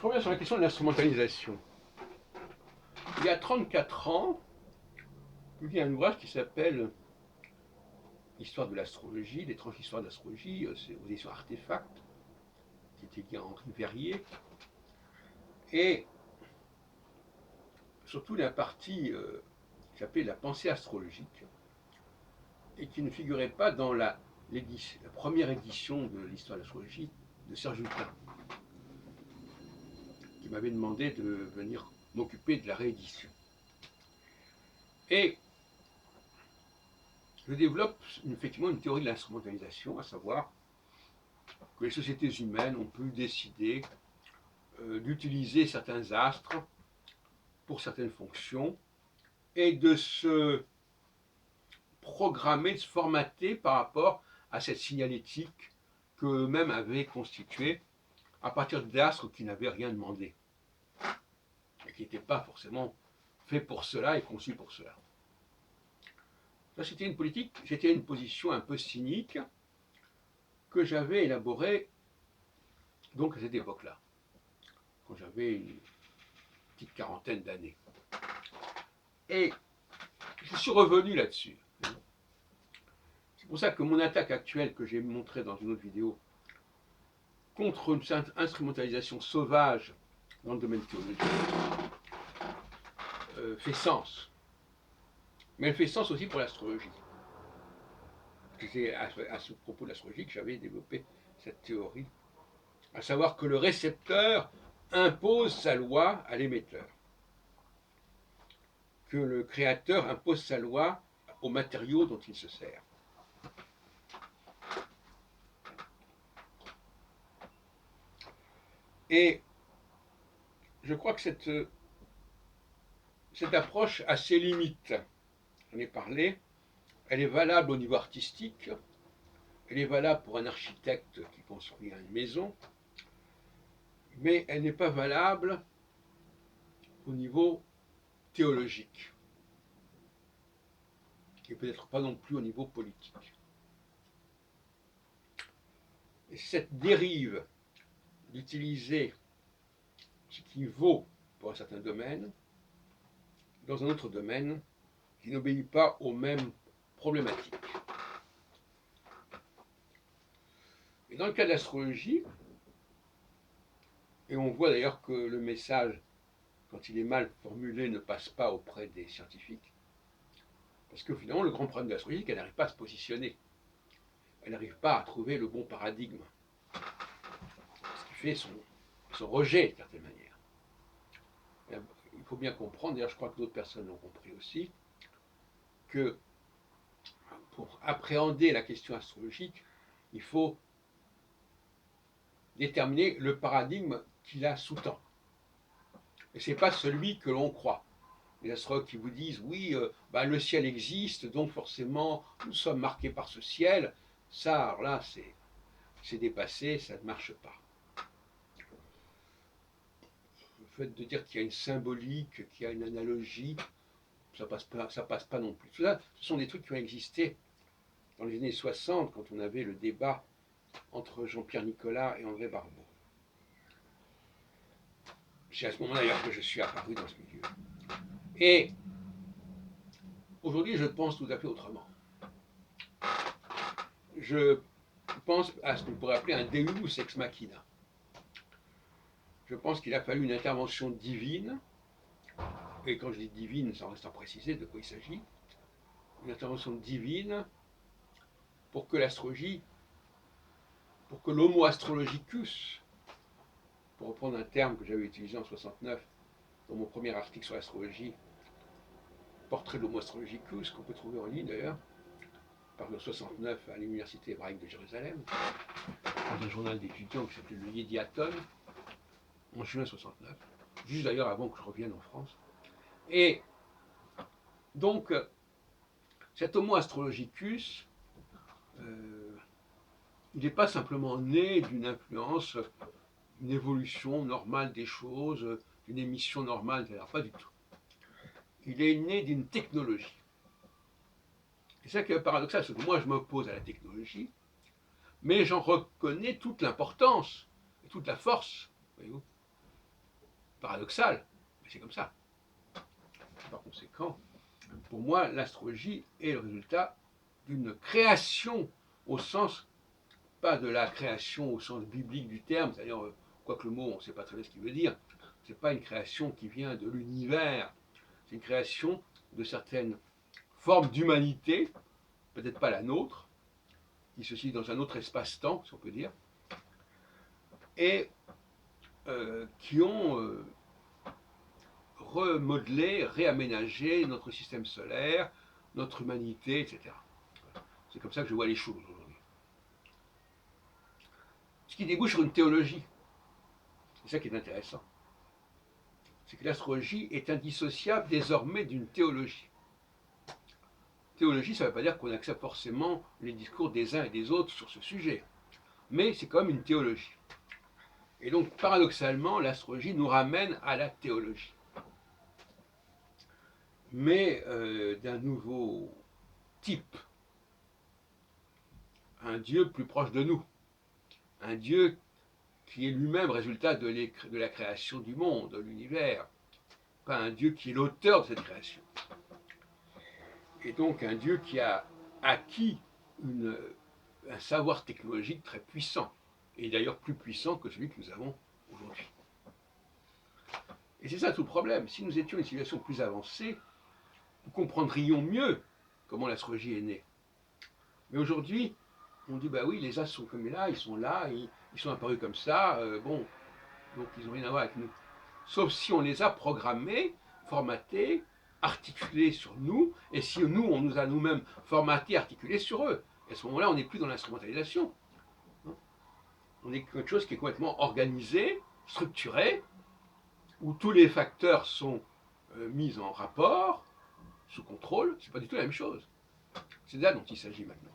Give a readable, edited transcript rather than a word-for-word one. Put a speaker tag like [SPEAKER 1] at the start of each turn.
[SPEAKER 1] Je reviens sur la question de l'instrumentalisation. Il y a 34 ans, je lis un ouvrage qui s'appelle Histoire de l'astrologie, l'étrange histoire de l'astrologie, c'est aux éditions Artefact, qui était dit à Henri Verrier. Et surtout la partie qui s'appelait la pensée astrologique, et qui ne figurait pas dans la première édition de l'histoire de l'astrologie de Serge Hutin, qui m'avait demandé de venir m'occuper de la réédition. Et je développe effectivement une théorie de l'instrumentalisation, à savoir que les sociétés humaines ont pu décider d'utiliser certains astres pour certaines fonctions et de se programmer, de se formater par rapport à cette signalétique qu'eux-mêmes avaient constituée à partir d'astres qui n'avaient rien demandé et qui n'étaient pas forcément faits pour cela et conçus pour cela. Ça, c'était une politique, c'était une position un peu cynique que j'avais élaborée donc à cette époque-là, quand j'avais une petite quarantaine d'années. Et je suis revenu là-dessus. C'est pour ça que mon attaque actuelle, que j'ai montrée dans une autre vidéo, contre une instrumentalisation sauvage dans le domaine théologique, fait sens. Mais elle fait sens aussi pour l'astrologie. C'est à ce propos de l'astrologie que j'avais développé cette théorie, à savoir que le récepteur impose sa loi à l'émetteur, que le créateur impose sa loi aux matériaux dont il se sert. Et je crois que cette approche a ses limites. J'en ai parlé. Elle est valable au niveau artistique, elle est valable pour un architecte qui construit une maison, mais elle n'est pas valable au niveau théologique, et peut-être pas non plus au niveau politique. Et cette dérive d'utiliser ce qui vaut pour un certain domaine dans un autre domaine qui n'obéit pas aux mêmes problématiques. Et dans le cas de l'astrologie, et on voit d'ailleurs que le message, quand il est mal formulé, ne passe pas auprès des scientifiques, parce que finalement, le grand problème de l'astrologie, c'est qu'elle n'arrive pas à se positionner. Elle n'arrive pas à trouver le bon paradigme. Ce qui fait son rejet, d'une certaine manière. Il faut bien comprendre, d'ailleurs je crois que d'autres personnes l'ont compris aussi, que pour appréhender la question astrologique, il faut déterminer le paradigme qui la sous-tend. Et ce n'est pas celui que l'on croit. Les astrologues qui vous disent oui, le ciel existe, donc forcément nous sommes marqués par ce ciel, ça, alors là, c'est dépassé, ça ne marche pas. Le fait de dire qu'il y a une symbolique, qu'il y a une analogie, ça passe pas non plus. Tout ça, ce sont des trucs qui ont existé dans les années 60, quand on avait le débat entre Jean-Pierre Nicolas et André Barbeau. C'est à ce moment-là d'ailleurs que je suis apparu dans ce milieu. Et aujourd'hui, je pense tout à fait autrement. Je pense à ce qu'on pourrait appeler un Deus ex machina. Je pense qu'il a fallu une intervention divine, et quand je dis divine, ça reste à préciser de quoi il s'agit, une intervention divine pour que l'astrologie, pour que l'homo astrologicus, pour reprendre un terme que j'avais utilisé en 69 dans mon premier article sur l'astrologie, portrait de l'homo astrologicus, qu'on peut trouver en ligne d'ailleurs, paru en 69 à l'université hébraïque de Jérusalem, dans un journal d'étudiants qui s'appelait le Yediaton, en juin 69, juste d'ailleurs avant que je revienne en France. Et donc, cet homo astrologicus, il n'est pas simplement né d'une influence, une évolution normale des choses, d'une émission normale, etc. Pas du tout. Il est né d'une technologie. C'est ça qui est paradoxal, c'est que moi je m'oppose à la technologie, mais j'en reconnais toute l'importance et toute la force, voyez-vous. paradoxal, mais c'est comme ça. Par conséquent, pour moi, l'astrologie est le résultat d'une création au sens, pas de la création au sens biblique du terme, c'est-à-dire, quoique le mot, on ne sait pas très bien ce qu'il veut dire, ce n'est pas une création qui vient de l'univers, c'est une création de certaines formes d'humanité, peut-être pas la nôtre, qui se situe dans un autre espace-temps, si on peut dire, et qui ont remodelé, réaménagé notre système solaire, notre humanité, etc. C'est comme ça que je vois les choses aujourd'hui. Ce qui débouche sur une théologie. C'est ça qui est intéressant. C'est que l'astrologie est indissociable désormais d'une théologie. Théologie, ça ne veut pas dire qu'on accepte forcément les discours des uns et des autres sur ce sujet. Mais c'est quand même une théologie. Et donc, paradoxalement, l'astrologie nous ramène à la théologie. Mais d'un nouveau type. Un Dieu plus proche de nous. Un Dieu qui est lui-même résultat de la création du monde, de l'univers. Pas un Dieu qui est l'auteur de cette création. Et donc un Dieu qui a acquis un savoir technologique très puissant, et d'ailleurs plus puissant que celui que nous avons aujourd'hui. Et c'est ça tout le problème. Si nous étions une civilisation plus avancée, nous comprendrions mieux comment l'astrologie est née. Mais aujourd'hui, on dit, bah oui, les astres sont comme là, ils sont apparus comme ça, bon, donc ils n'ont rien à voir avec nous. Sauf si on les a programmés, formatés, articulés sur nous, et si nous, on nous a nous-mêmes formatés, articulés sur eux. Et à ce moment-là, on n'est plus dans l'instrumentalisation. On est quelque chose qui est complètement organisé, structuré, où tous les facteurs sont mis en rapport, sous contrôle. C'est pas du tout la même chose. C'est de là dont il s'agit maintenant.